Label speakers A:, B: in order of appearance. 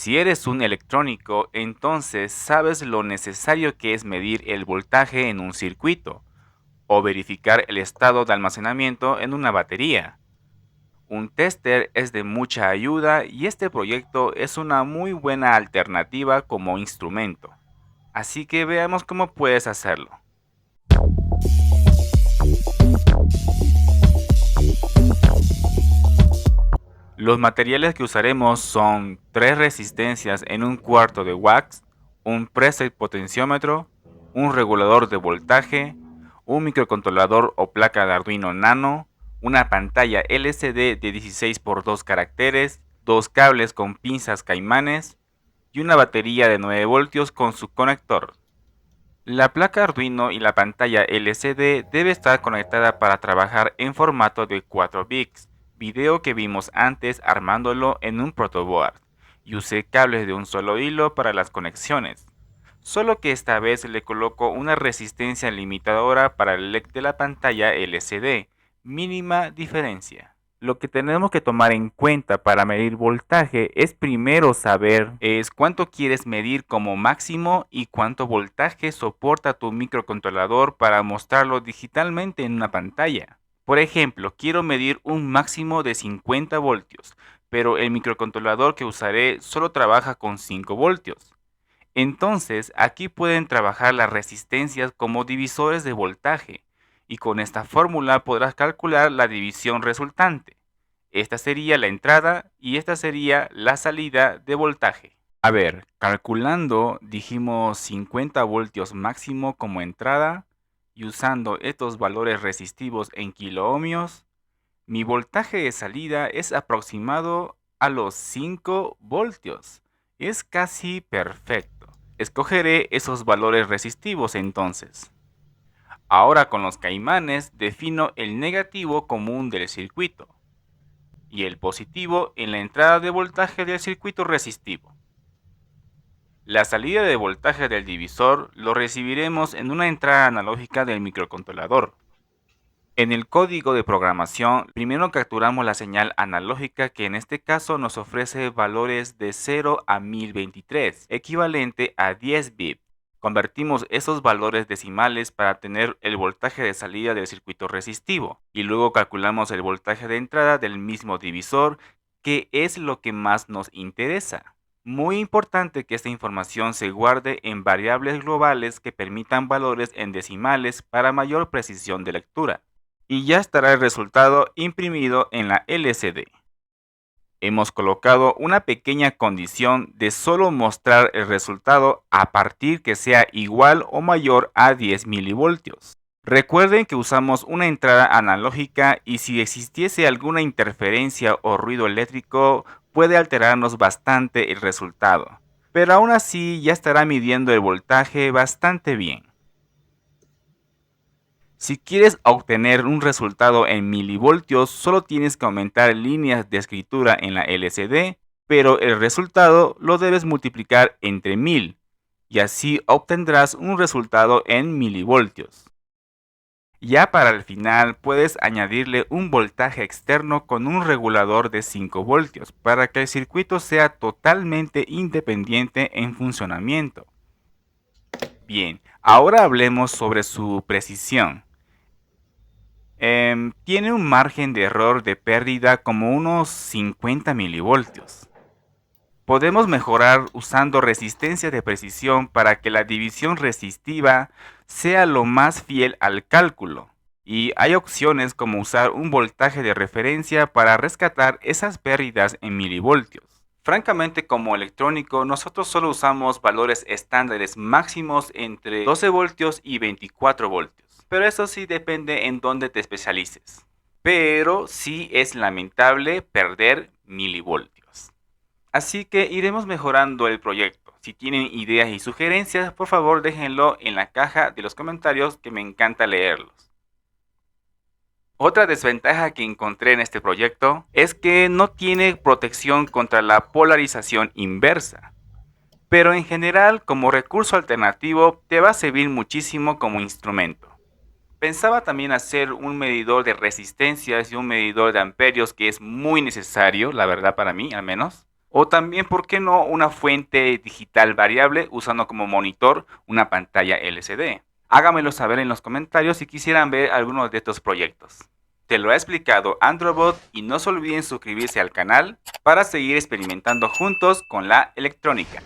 A: Si eres un electrónico, entonces sabes lo necesario que es medir el voltaje en un circuito o verificar el estado de almacenamiento en una batería. Un tester es de mucha ayuda y este proyecto es una muy buena alternativa como instrumento. Así que veamos cómo puedes hacerlo. Los materiales que usaremos son 3 resistencias en un cuarto de wax, un preset potenciómetro, un regulador de voltaje, un microcontrolador o placa de Arduino Nano, una pantalla LCD de 16 por 2 caracteres, 2 cables con pinzas caimanes y una batería de 9 voltios con su conector. La placa Arduino y la pantalla LCD debe estar conectada para trabajar en formato de 4 bits, video que vimos antes armándolo en un protoboard, y usé cables de un solo hilo para las conexiones. Solo que esta vez le coloco una resistencia limitadora para el LED de la pantalla LCD, mínima diferencia. Lo que tenemos que tomar en cuenta para medir voltaje es primero saber cuánto quieres medir como máximo y cuánto voltaje soporta tu microcontrolador para mostrarlo digitalmente en una pantalla. Por ejemplo, quiero medir un máximo de 50 voltios, pero el microcontrolador que usaré solo trabaja con 5 voltios. Entonces, aquí pueden trabajar las resistencias como divisores de voltaje, y con esta fórmula podrás calcular la división resultante. Esta sería la entrada y esta sería la salida de voltaje. A ver, calculando dijimos 50 voltios máximo como entrada y usando estos valores resistivos en kiloohmios, mi voltaje de salida es aproximado a los 5 voltios. Es casi perfecto. Escogeré esos valores resistivos entonces. Ahora con los caimanes defino el negativo común del circuito y el positivo en la entrada de voltaje del circuito resistivo. La salida de voltaje del divisor lo recibiremos en una entrada analógica del microcontrolador. En el código de programación, primero capturamos la señal analógica que en este caso nos ofrece valores de 0 a 1023, equivalente a 10 bits. Convertimos esos valores decimales para tener el voltaje de salida del circuito resistivo y luego calculamos el voltaje de entrada del mismo divisor, que es lo que más nos interesa. Muy importante que esta información se guarde en variables globales que permitan valores en decimales para mayor precisión de lectura. Y ya estará el resultado imprimido en la LCD. Hemos colocado una pequeña condición de solo mostrar el resultado a partir que sea igual o mayor a 10 milivoltios. Recuerden que usamos una entrada analógica y si existiese alguna interferencia o ruido eléctrico puede alterarnos bastante el resultado, pero aún así ya estará midiendo el voltaje bastante bien. Si quieres obtener un resultado en milivoltios, solo tienes que aumentar líneas de escritura en la LCD, pero el resultado lo debes multiplicar entre 1000 y así obtendrás un resultado en milivoltios. Ya para el final puedes añadirle un voltaje externo con un regulador de 5 voltios para que el circuito sea totalmente independiente en funcionamiento. Bien, ahora hablemos sobre su precisión. Tiene un margen de error de pérdida como unos 50 milivoltios. Podemos mejorar usando resistencia de precisión para que la división resistiva sea lo más fiel al cálculo. Y hay opciones como usar un voltaje de referencia para rescatar esas pérdidas en milivoltios. Francamente, como electrónico, nosotros solo usamos valores estándares máximos entre 12 voltios y 24 voltios. Pero eso sí depende en dónde te especialices. Pero sí es lamentable perder milivoltios. Así que iremos mejorando el proyecto. Si tienen ideas y sugerencias, por favor déjenlo en la caja de los comentarios que me encanta leerlos. Otra desventaja que encontré en este proyecto es que no tiene protección contra la polarización inversa. Pero en general, como recurso alternativo, te va a servir muchísimo como instrumento. Pensaba también hacer un medidor de resistencias y un medidor de amperios que es muy necesario, la verdad para mí al menos. O también, ¿por qué no una fuente digital variable usando como monitor una pantalla LCD? Háganmelo saber en los comentarios si quisieran ver alguno de estos proyectos. Te lo ha explicado Androbot y no se olviden suscribirse al canal para seguir experimentando juntos con la electrónica.